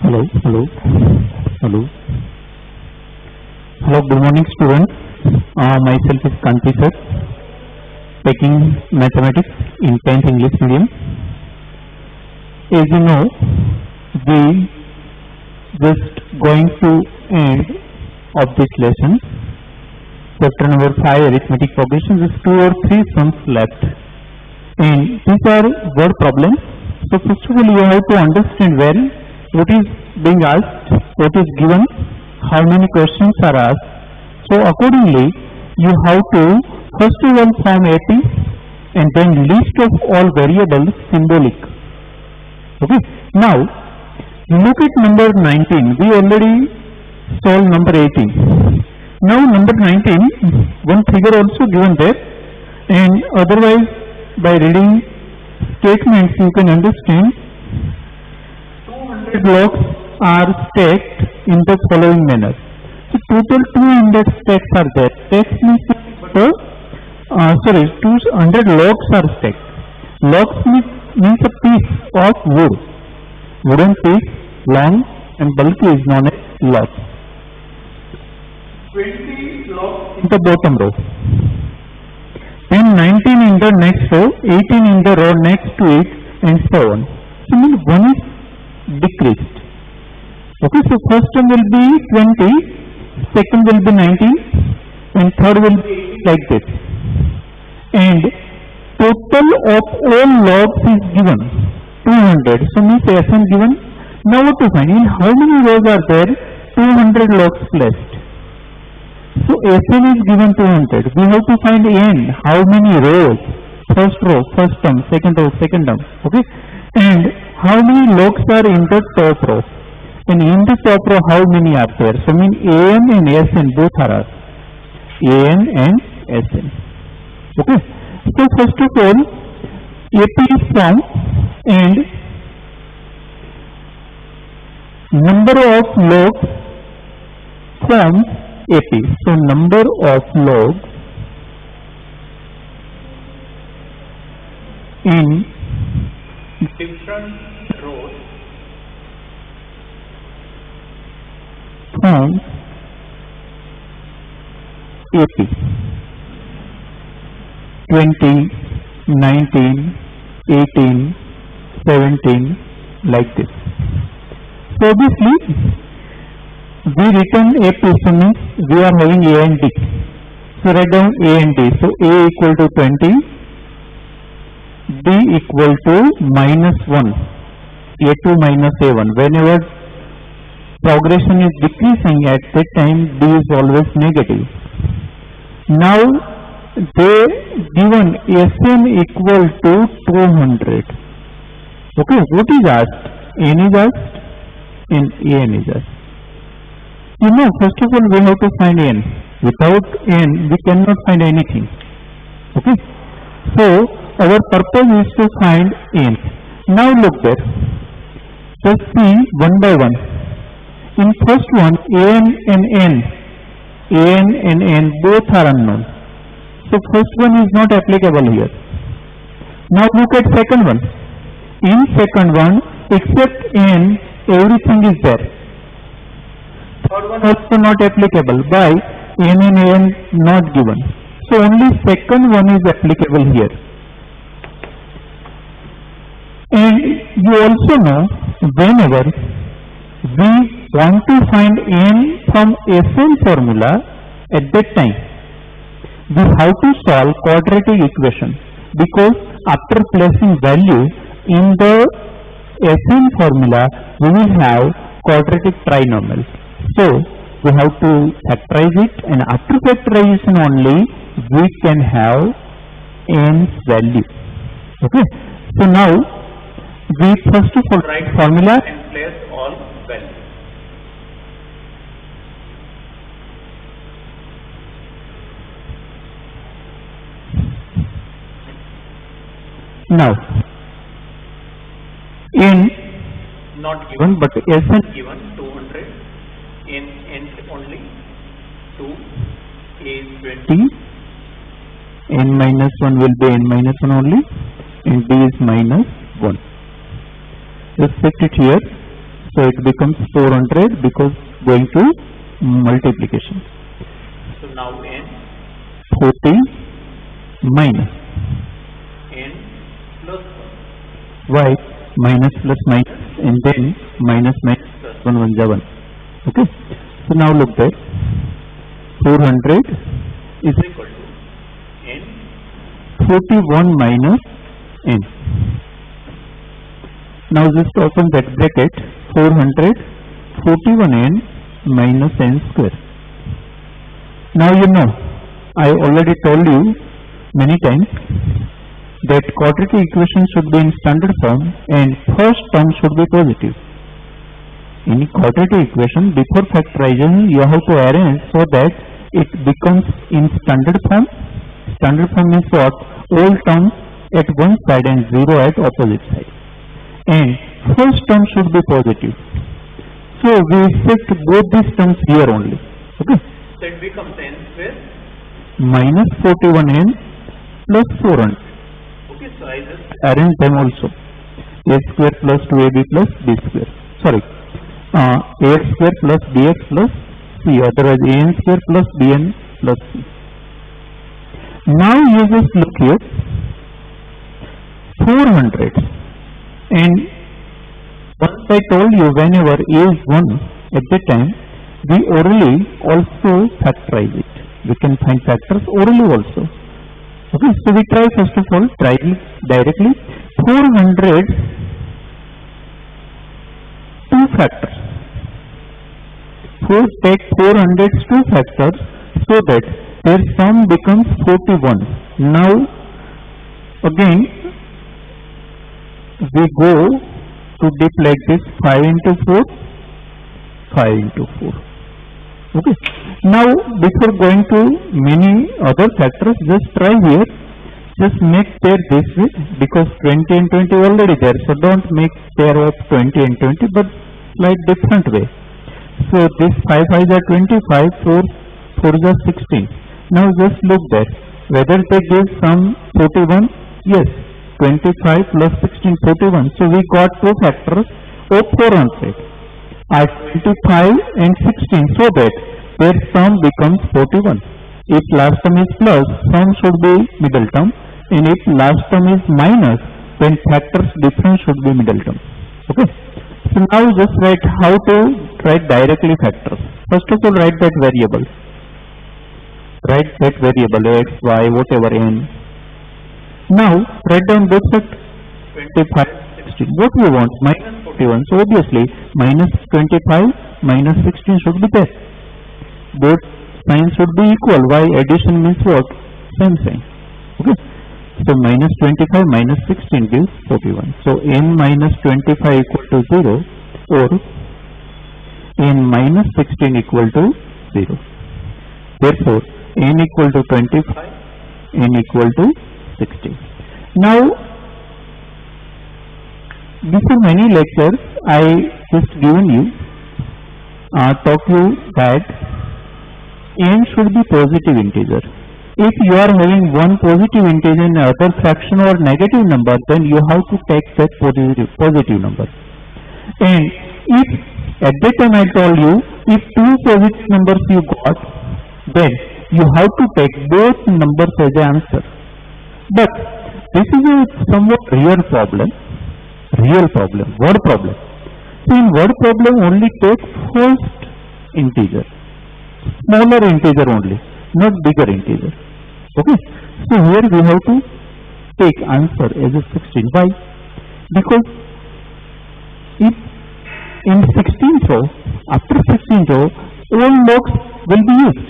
Hello, hello, hello. Hello, good morning students. Myself is Kanti sir, taking mathematics in 10th English medium. As you know, we just going to end of this lesson. Chapter number 5, arithmetic progression, with 2 or 3 sums left. And these are word problems. So first of all, you have to understand well what is being asked, what is given, how many questions are asked. So accordingly, you have to first of all form AP and then list of all variables symbolic. Okay. Now, look at number 19. We already solved number 18. Now number 19, one figure also given there, and otherwise by reading statements you can understand 200 blocks are stacked in the following manner. So total 200 stacks are there. Stacks means 200 logs are stacked. Logs means a piece of wood. Wooden piece, long and bulky, is known as log. 20 logs in the bottom row, then 19 in the next row, 18 in the row next to it, and so on. So means one is decreased. Okay, so first one will be 20, second will be 19, and third will be like this. And total of all logs is given 200. So means SN given. Now what to find? In how many rows are there? 200 logs placed. So SN is given 200. We have to find N. How many rows? First row, first term, second row, second term. Okay. And how many logs are in the top row? And in the top row, how many are there? So mean AN and SN both are asked. AN and SN. Okay. So first of all, AP is found and number of logs forms AP. So number of logs in different rows forms AP. 20, 19, 18, 17, like this. So obviously, we return AP, so means we are having A and D. So write down A and D. So A equal to 20, D equal to minus 1, A2 minus A1. Whenever progression is decreasing, at that time D is always negative. Now they given SN equal to 200. Okay, what is asked? N is asked and AN is asked. You know, first of all, we have to find N. Without N, we cannot find anything. Okay. So, our purpose is to find N. Now look there. Just see one by one. In first one, AN and N both are unknown. So, first one is not applicable here. Now look at second one. In second one, except N, everything is there. Third one also not applicable by N and AN not given. So only second one is applicable here. And you also know, whenever we want to find N from SN formula, at that time we have to solve quadratic equation, because after placing value in the SN formula, we will have quadratic trinomial. So we have to factorize it, and after factorization only we can have N's value. Okay. So now we first of all write formula and place all values. Now N not given but SN given 200. N only 2, A is 20, N minus 1 will be N minus 1 only, and D is minus 1. Just set it here. So it becomes 400 because going to multiplication. So now n 40 minus. n plus 1. Why? Minus plus minus and then minus minus plus 1 1 is 1. Okay. So now look there. 400 is Equal to n 41 minus n. Now just open that bracket. 400 41n minus n square. Now you know, I already told you many times that quadratic equation should be in standard form and first term should be positive. In quadratic equation, before factorization, you have to arrange so that it becomes in standard form. Standard form means what? All terms at one side and 0 at opposite side. And first term should be positive. So we shift both these terms here only. Okay? So it becomes n square. Minus 41n plus 400. Okay, so I just Arrange them also. A square plus 2ab plus b square. Sorry. Ax square plus bx plus c. Otherwise an square plus bn plus c. Now you just look here. 400. And once I told you whenever a is 1 at that time, we orally also factorize it. We can find factors orally also. Okay, so we try first of all, try directly. 400 two factors. So take 400 two factors so that their sum becomes 41. Now again we go to dip like this, 5 into 4, 5 into 4. Okay. Now before going to many other factors, just try here. Just make pair this way because 20 and 20 already there. So don't make pair of 20 and 20 but slight different way. So this 5 5 are 25, 4 4 is 16. Now just look there. Whether they give some 41? Yes. 25 plus 16 41. So we got two factors of 400 are 25 and 16 so that their sum becomes 41. If last term is plus, sum should be middle term, and if last term is minus, then factors difference should be middle term. Okay. So now just write how to write directly factors. First of all, write that variable. Write that variable x, y, whatever n. Now write down both factors. 25, 16. What we want? Minus 41. So obviously minus 25 minus 16 should be there. Both signs should be equal. Why? Addition means what? Same sign. Okay. So minus 25 minus 16 gives 41. So n minus 25 equal to 0 or n minus 16 equal to 0. Therefore n equal to 25, n equal to 16. Now before many lectures I just given you taught you that n should be positive integer. If you are having one positive integer and other fraction or negative number, then you have to take that positive number. And if at that time I told you, if two positive numbers you got, then you have to take both numbers as an answer. But this is a somewhat real problem, word problem. So in word problem only take first integer, smaller integer only, not bigger integer. Okay. So here we have to take answer as a 16. Why? Because if in 16th row, after 16th row, all logs will be used.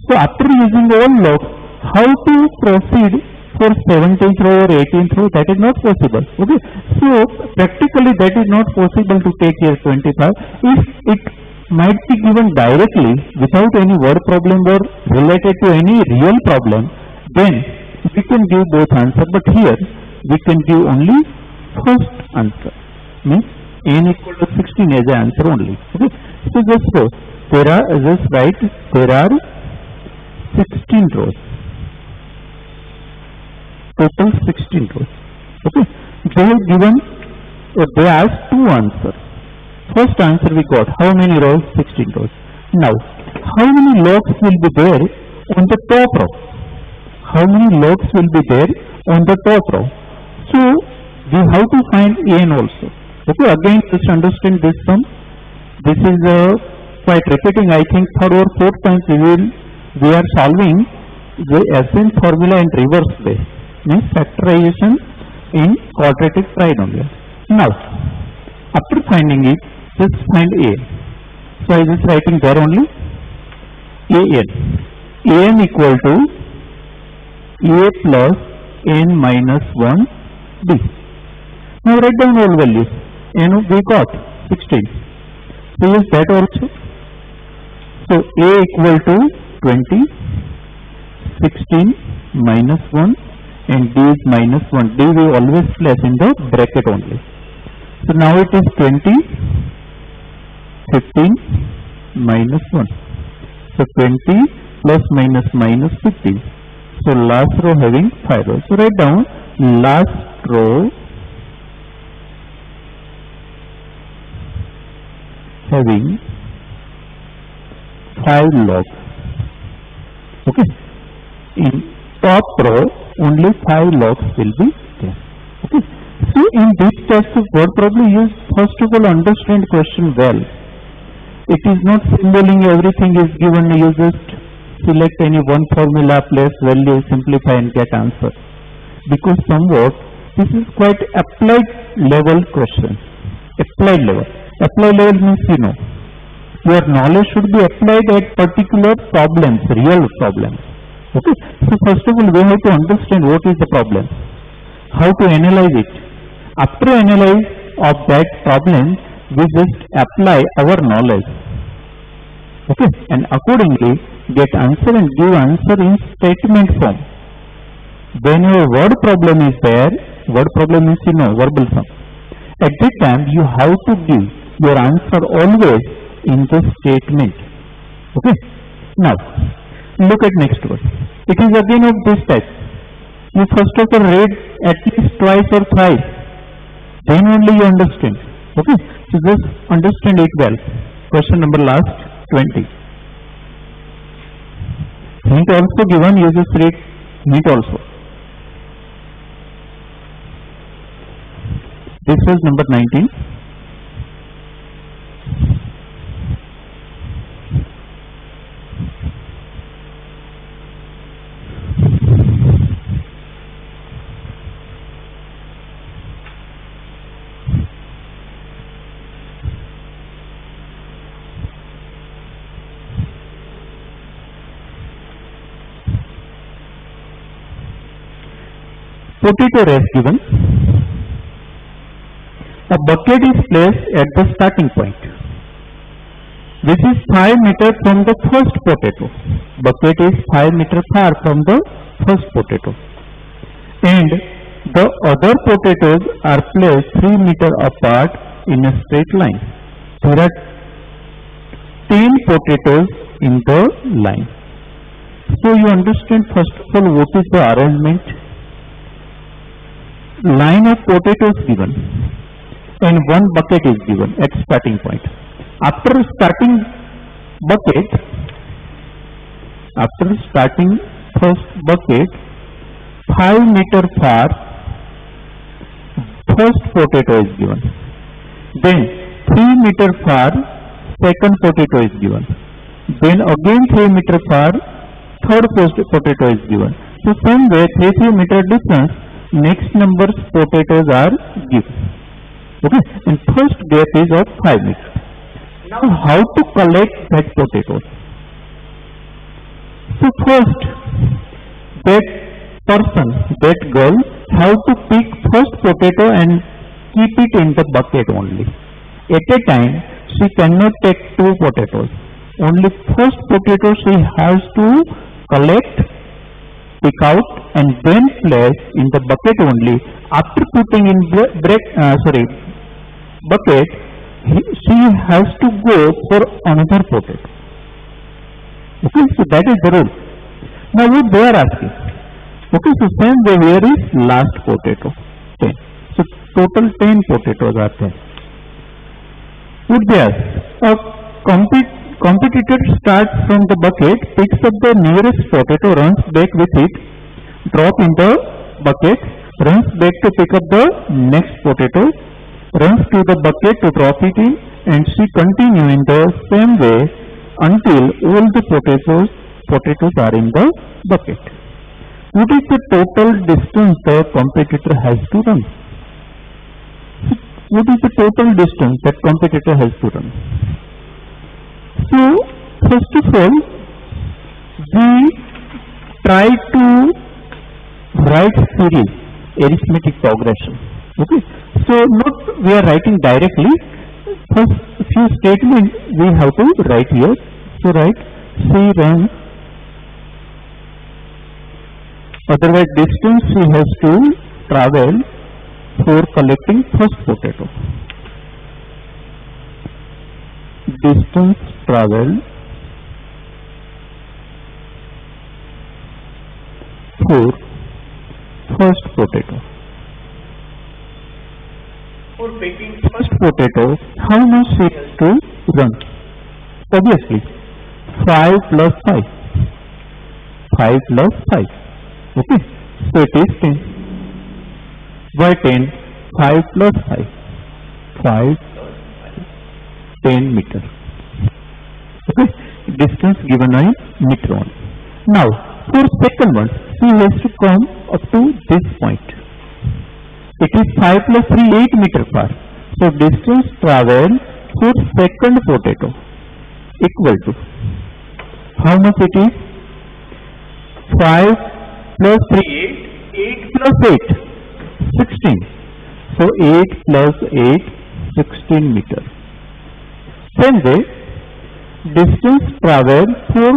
So after using all logs, how to proceed for 17th row or 18th row? That is not possible. Okay. So practically that is not possible to take here 25. If it might be given directly without any word problem or related to any real problem, then we can give both answer. But here we can give only first answer. Means n equal to 16 as an answer only. Okay. So just so there are just write there are 16 rows. Total 16 rows. Okay. They have given they asked two answers. First answer we got. How many rows? 16 rows. Now, how many logs will be there on the top row? How many logs will be there on the top row? So, we have to find AN also. Okay, again just understand this sum. This is quite repeating. I think third or fourth times we are solving the SN formula in reverse way. Means factorization in quadratic trinomial. Now, after finding it, just find A. So I just writing there only AN. AN equal to A plus N minus 1 B. Now write down all values. N we got 16. So use that also. So A equal to 20, 16 minus 1 and D is minus 1. D we always place in the bracket only. So now it is 20, 15 minus 1. So 20 plus minus minus 15. So last row having 5 rows. So write down last row having 5 logs. Okay. In top row only 5 logs will be there. Okay. So in this test of word problem, you first of all understand question well. It is not symboling everything is given. You just select any one formula, place value, simplify and get answer. Because somewhat this is quite applied level question. Applied level. Applied level means your knowledge should be applied at particular problems, real problems. Okay. So first of all we have to understand what is the problem, how to analyze it. After analyze of that problem, we just apply our knowledge. Okay, and accordingly get answer and give answer in statement form. When your word problem is there, word problem is verbal sum. At that time you have to give your answer always in the statement. Okay. Now look at next one. It is again of this type. You first of all read at least twice or thrice. Then only you understand. Okay. So just understand it well. Question number last 20. Hint also given. You just read hint also. This was number 19. Potato race given. A bucket is placed at the starting point. This is 5 meters from the first potato. Bucket is 5 meters far from the first potato. And the other potatoes are placed 3 meters apart in a straight line. There are 10 potatoes in the line. So you understand first of all what is the arrangement. Line of potatoes given and one bucket is given at starting point. After starting first bucket 5 meters far first potato is given. Then 3 meters far second potato is given. Then again 3 meters far third potato is given. So same way 3 meter distance next numbers potatoes are given. Okay, and first gap is of 5 meters. Now how to collect that potatoes? So first that person, that girl have to pick first potato and keep it in the bucket only. At a time she cannot take 2 potatoes. Only first potato she has to collect, pick out and then place in the bucket only. After putting in bucket, she has to go for another potato. Okay, so that is the rule. Now what they are asking. Okay, so same way where is last potato? 10. So total 10 potatoes are there. Put there, a competitor starts from the bucket, picks up the nearest potato, runs back with it, drop in the bucket, runs back to pick up the next potato, runs to the bucket to drop it in, and she continues in the same way until all the potatoes are in the bucket. What is the total distance the competitor has to run? What is the total distance that competitor has to run? So, first of all, we try to write series, arithmetic progression. Okay. So, not we are writing directly. First few statements we have to write here. So, write C runs. Otherwise, distance he has to travel for collecting first potato. Distance travel for first potato. For picking First potato, how much he has to run? Obviously, 5 plus 5. 5 plus 5. Okay, so it is 10. Why 10? 5 plus 5. 5, 10 meter. Okay, distance given in meter only. Now, for second one, he has to come up to this point. It is 5 plus 3, 8 meter far. So, distance traveled for second potato equal to, how much it is? 5 plus 3, 8 plus 8, 16. So, 8 plus 8, 16 meter. Same way, distance traveled for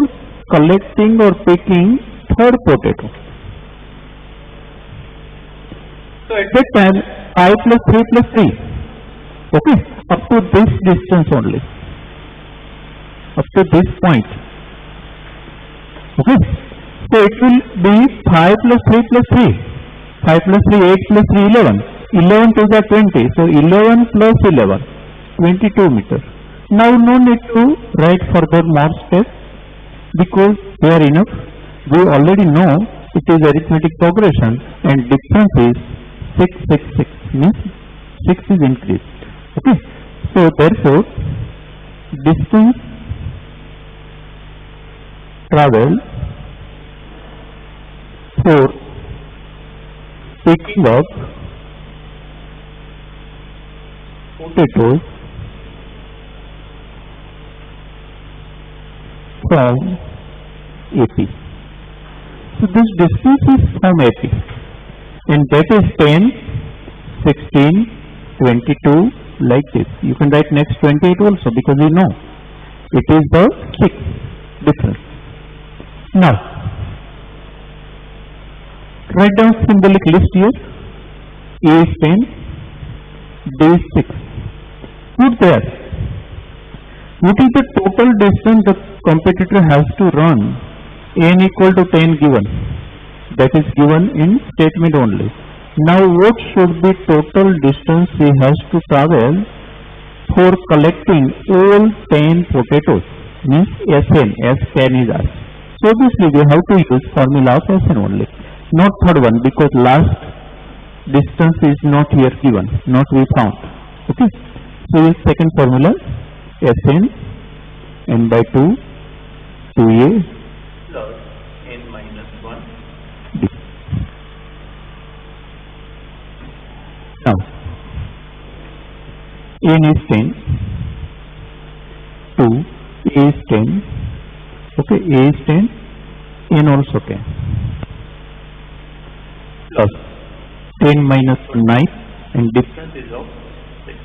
collecting or picking third potato. So, at that time, 5 plus 3 plus 3. Okay, up to this distance only. Up to this point. Okay, so it will be 5 plus 3 plus 3. 5 plus 3, 8 plus 3, 11. 11 to the 20. So 11 plus 11, 22 meters. Now no need to write further more steps because they are enough. We already know it is arithmetic progression and difference is 6, 6, 6. Means 6 is increased. Okay. So therefore, distance travel for picking up potatoes from AP. So this distance is from AP and that is 10, 16, 22 like this. You can write next 28 also because you know it is the 6 difference. Now write down symbolic list here. A is 10, B is 6. Put there. What is the total distance the competitor has to run? N equal to 10 given. That is given in statement only. Now what should be total distance he has to travel for collecting all 10 potatoes? Means Sn, S10 is asked. So obviously we have to use formula of Sn only. Not third one because last distance is not here given, not we found. Okay. So use second formula Sn n by 2 2a plus n minus 1. d. Now n is 10, 2, a is 10, okay, a is 10, n also 10, plus 10 minus 1 9 and difference Is of 6.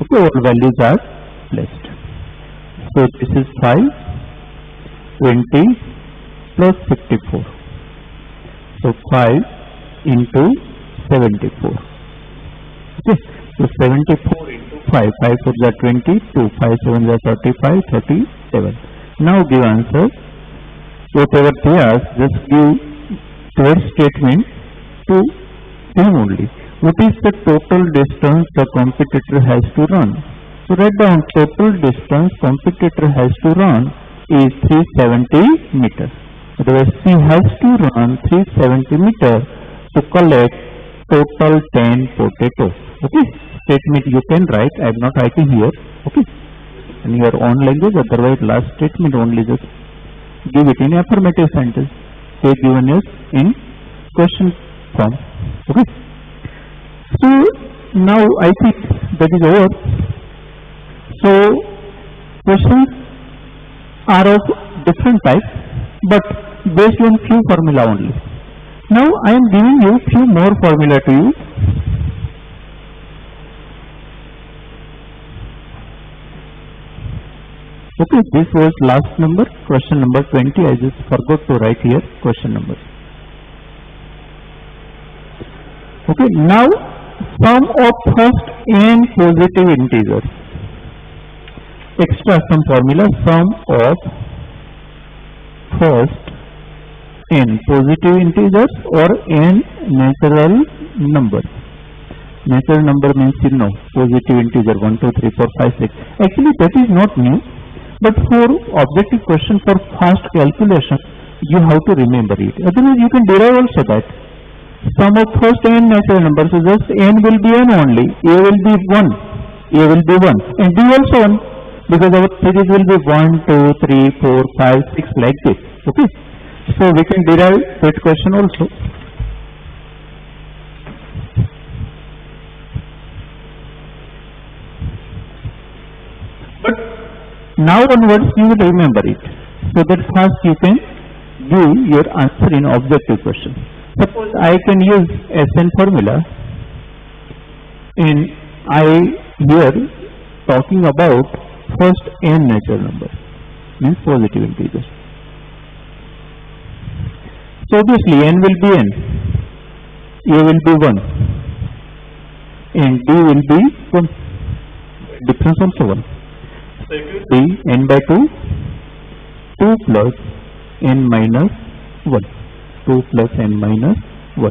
okay, all values are placed. So this is 5, 20 plus 54. So 5 into 74. Okay, so 74 into 5, 5 for the 20, 2, 5 7 the 35, 37. Now give answer. Whatever they ask, just give third statement to them only. What is the total distance the competitor has to run? So write down total distance competitor has to run is 370 meters. Otherwise, she has to run 370 meters to collect total 10 potatoes. Okay, statement you can write. I am not writing here. Okay, in your own language. Otherwise, last statement only just give it in affirmative sentence. Say given is in question form. Okay. So now I think that is over. So questions are of different types, but based on few formula only. Now I am giving you few more formula to you. Okay, this was last number, question number 20. I just forgot to write here question number. Okay, now sum of first n positive integers. Extra some formula, sum of first n positive integers or n natural numbers. Natural number means you know positive integer 1, 2, 3, 4, 5, 6. Actually that is not new, but for objective question for fast calculation you have to remember it. Otherwise you can derive also that. Sum of first n natural numbers, so just n will be n only, a will be 1, a will be 1 and b also 1 because our series will be 1, 2, 3, 4, 5, 6 like this. Okay, so we can derive that question also. But now onwards you will remember it, so that first you can give your answer in objective question. Suppose I can use SN formula in I here talking about first n natural number means positive integers. So obviously n will be n, a will be 1 and d will be 1, difference also 1. So it will Be n by 2, 2 plus n minus 1, 2 plus n minus 1.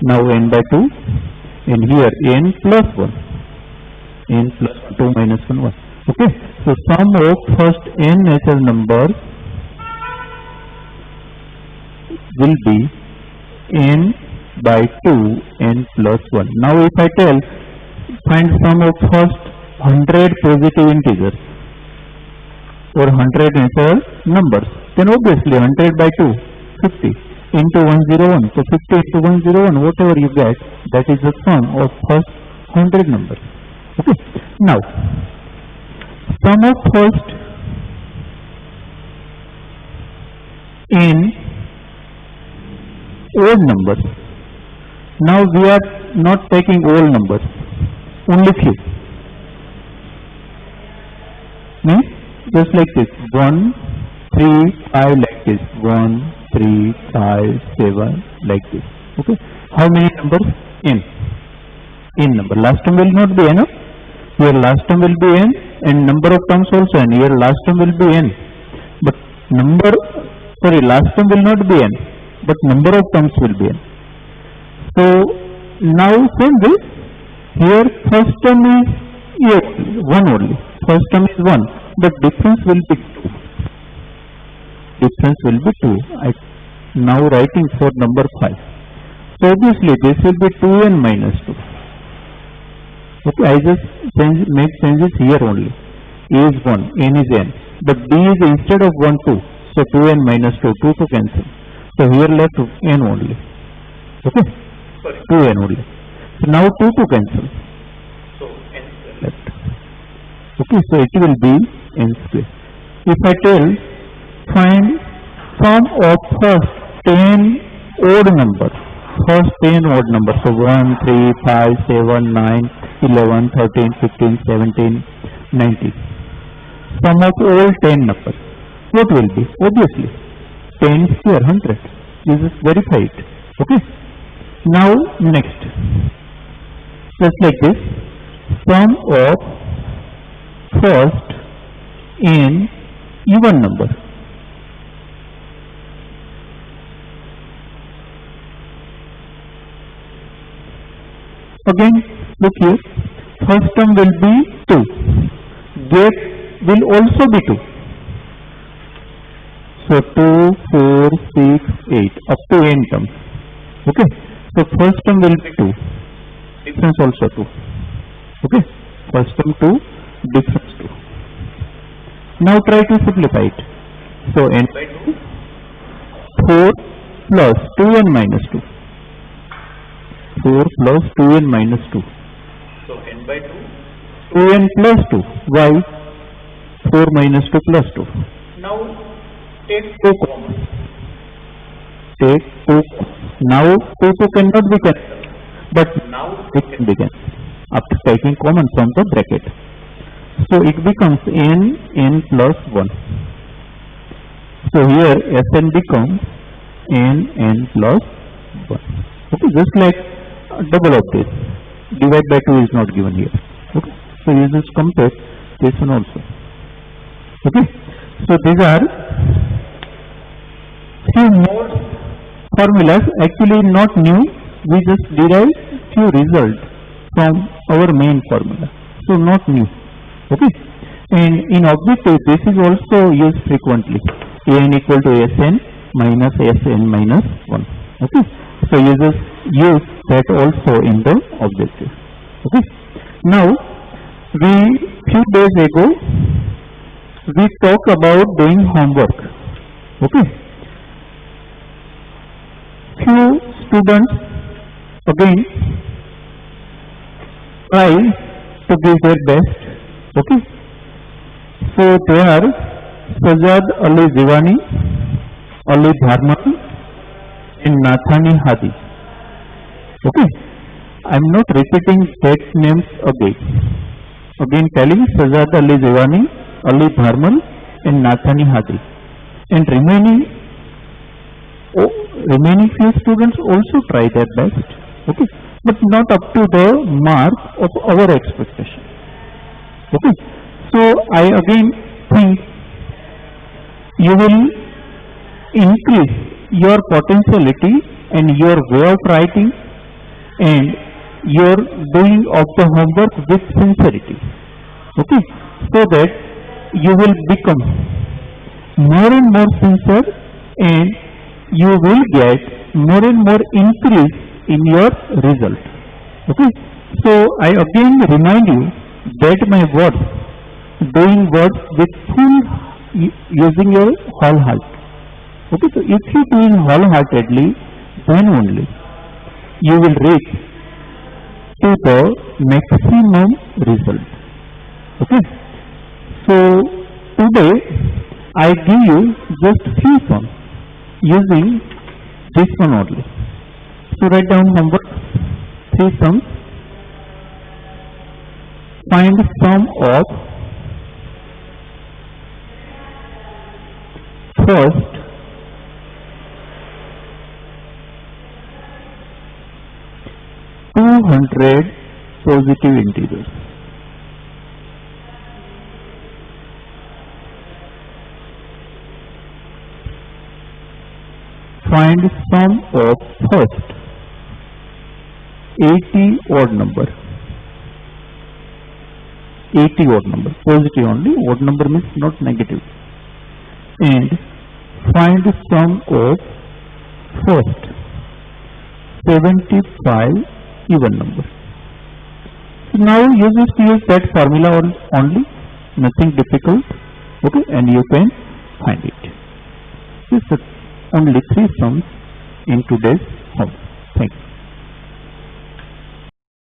Now n by 2 and here n plus 1, n plus 2 minus 1, 1. Okay, so sum of first n natural numbers will be n by 2 n plus 1. Now if I tell find sum of first 100 positive integers or 100 natural numbers, then obviously 100 by 2, 50 into 101. So 50 into 101, whatever you get, that is the sum of first 100 numbers. Okay. Now, sum of first n odd numbers. Now we are not taking all numbers, only few. Means just like this, 1, 3, 5 like this, 1, 3, 5, 7 like this. Okay. How many numbers? N. N number. Last term will not be n. Here last term will be n and number of terms also n. Here last term will be n. But last term will not be n, but number of terms will be n. So now same way, here first term is 1 only. First term is 1, but difference will be 2. Difference will be 2. I now writing for number 5. So obviously this will be 2n minus 2. Okay, I just make changes here only. A is 1, n is n, but b is instead of 1, 2. So 2n minus 2, 2 to cancel. So here left n only. Okay, sorry. 2n only. So now 2 to cancel. So n square. Left. Okay, so it will be n square. If I tell find sum of first 10 odd numbers, first 10 odd numbers, so 1, 3, 5, 7, 9, 11, 13, 15, 17, 19. Sum of all 10 numbers. What will be? Obviously 10 square 100. You just verify it. Okay. Now next, just like this, sum of first n even number. Again, look here. First term will be 2. gap will also be 2. So 2, 4, 6, 8 up to n terms. Okay. So first term will be 2. Difference also 2. Okay. First term 2, difference 2. Now try to simplify it. So n by 2. 4 plus 2n minus 2. 4 plus 2n minus 2. So n by 2. 2n plus 2. Why? 4 minus 2 plus 2. Now take 2 common. Take 2. Now 2 cannot be cancelled. But Now it can be cancelled after taking common from the bracket. So it becomes n plus 1. So here Sn becomes n plus 1. Okay, just like double of this. Divide by 2 is not given here. Okay, so you just compare this one also. Okay, so these are few more formulas, actually not new. We just derived few results from our main formula. So not new. Okay, and in objective this is also used frequently. An equal to Sn minus Sn minus 1. Okay, so you just use that also in the objective. Okay, now few days ago we talked about doing homework. Okay, few students again try to give their best. Okay, so they are Sajad Ali Divani, Ali Dharmani and Nathani Hadi. Okay, I am not repeating that names again. Again telling Sajad Ali Divani, Ali Dharman and Nathani Hadi. And remaining few students also try their best. Okay, but not up to the mark of our expectation. Okay, so I again think you will increase your potentiality and your way of writing and your doing of the homework with sincerity. Okay, so that you will become more and more sincere and you will get more and more increase in your result. Okay, so I again remind you that my words, doing words with full using your whole heart. Okay, so if you doing wholeheartedly, then only you will reach to the maximum result. Okay, so today I give you just few sums using this one only. So write down homework, 3 sums. Find sum of first $200 positive integers. Find sum of first 80 odd number. 80 odd number, positive only, odd number means not negative. And find sum of first 75 even number. So now you just use that formula only, nothing difficult. Okay, and you can find it. This is only 3 sums in today's